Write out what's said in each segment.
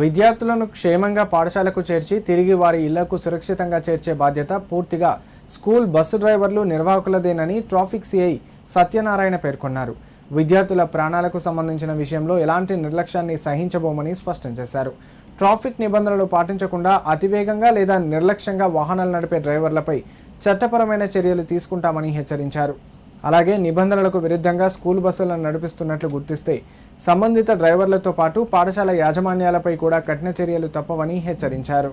విద్యార్థులను క్షేమంగా పాఠశాలకు చేర్చి తిరిగి వారి ఇళ్లకు సురక్షితంగా చేర్చే బాధ్యత పూర్తిగా స్కూల్ బస్సు డ్రైవర్లు నిర్వాహకులదేనని ట్రాఫిక్ సిఐ సత్యనారాయణ పేర్కొన్నారు. విద్యార్థుల ప్రాణాలకు సంబంధించిన విషయంలో ఎలాంటి నిర్లక్ష్యాన్ని సహించబోమని స్పష్టం చేశారు. ట్రాఫిక్ నిబంధనలు పాటించకుండా అతివేగంగా లేదా నిర్లక్ష్యంగా వాహనాలు నడిపే డ్రైవర్లపై చట్టపరమైన చర్యలు తీసుకుంటామని హెచ్చరించారు. అలాగే నిబంధనలకు విరుద్ధంగా స్కూల్ బస్సులను నడిపిస్తున్నట్లు గుర్తిస్తే సంబంధిత డ్రైవర్లతో పాటు పాఠశాల యాజమాన్యాలపై కూడా కఠిన చర్యలు తప్పవని హెచ్చరించారు.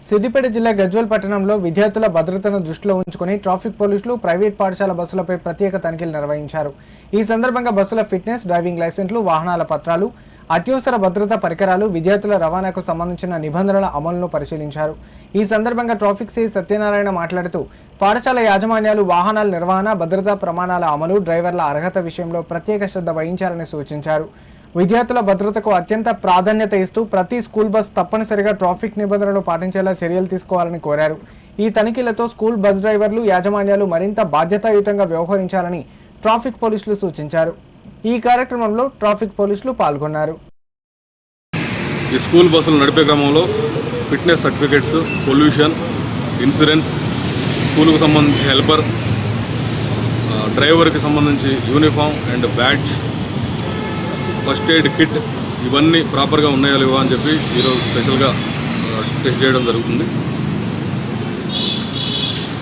సిద్దిపేట జిల్లా గజ్వేల్ పట్టణంలో విద్యార్థుల భద్రతను దృష్టిలో ఉంచుకుని ట్రాఫిక్ పోలీసులు ప్రైవేట్ పాఠశాల బస్సులపై ప్రత్యేక తనిఖీలు నిర్వహించారు. ఈ సందర్భంగా బస్సుల ఫిట్నెస్, డ్రైవింగ్ లైసెన్సులు, వాహనాల పత్రాలు, అత్యవసర భద్రతా పరికరాలు, విద్యార్థుల రవాణాకు సంబంధించిన నిబంధనల అమలును పరిశీలించారు. ఈ సందర్భంగా ట్రాఫిక్ సిఐ సత్యనారాయణ మాట్లాడుతూ పాఠశాల యాజమాన్యాలు వాహనాల నిర్వహణ, భద్రతా ప్రమాణాల అమలు, డ్రైవర్ల అర్హత విషయంలో ప్రత్యేక శ్రద్ధ వహించాలని సూచించారు. విద్యార్థుల భద్రతకు అత్యంత ప్రాధాన్యత ఇస్తూ ప్రతి స్కూల్ బస్ తప్పనిసరిగా ట్రాఫిక్ నిబంధనలు పాటించేలా చర్యలు తీసుకోవాలని కోరారు. ఈ తనిఖీలతో స్కూల్ బస్ డ్రైవర్లు, యాజమాన్యాలు మరింత బాధ్యతాయుతంగా వ్యవహరించాలని ట్రాఫిక్ పోలీసులు సూచించారు. ఈ కార్యక్రమంలో ట్రాఫిక్ పోలీసులు పాల్గొన్నారు. ఈ స్కూల్ బస్సులు నడిపే క్రమంలో ఫిట్నెస్ సర్టిఫికేట్స్, పొల్యూషన్, ఇన్సూరెన్స్, స్కూల్కు సంబంధించి హెల్పర్, డ్రైవర్కి సంబంధించి uniform and badge, first aid kit ఇవన్నీ ప్రాపర్గా ఉన్నాయో లేవో అని చెప్పి ఈరోజు స్పెషల్గా టెస్ట్ చేయడం జరుగుతుంది.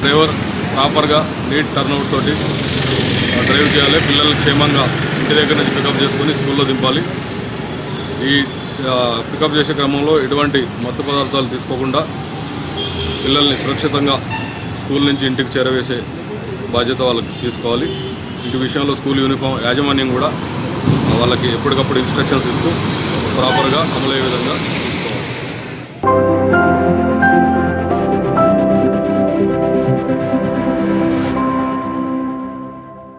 డ్రైవర్ ప్రాపర్గా నీట్ టర్న్అవుట్ తోటి డ్రైవ్ చేయాలి. పిల్లల్ని క్షేమంగా ఇంటి దగ్గర నుంచి పికప్ చేసుకొని స్కూల్లో దింపాలి. ఈ పికప్ చేసే క్రమంలో ఎటువంటి మత్తు పదార్థాలు తీసుకోకుండా పిల్లల్ని సురక్షితంగా స్కూల్ నుంచి ఇంటికి చేరవేసే బాధ్యత వాళ్ళకి తీసుకోవాలి. ఇంటి విషయంలో స్కూల్ యూనిఫామ్ యాజమాన్యం కూడా వాళ్ళకి ఎప్పటికప్పుడు ఇన్స్ట్రక్షన్స్ ఇస్తూ ప్రాపర్గా అమలయ్యే విధంగా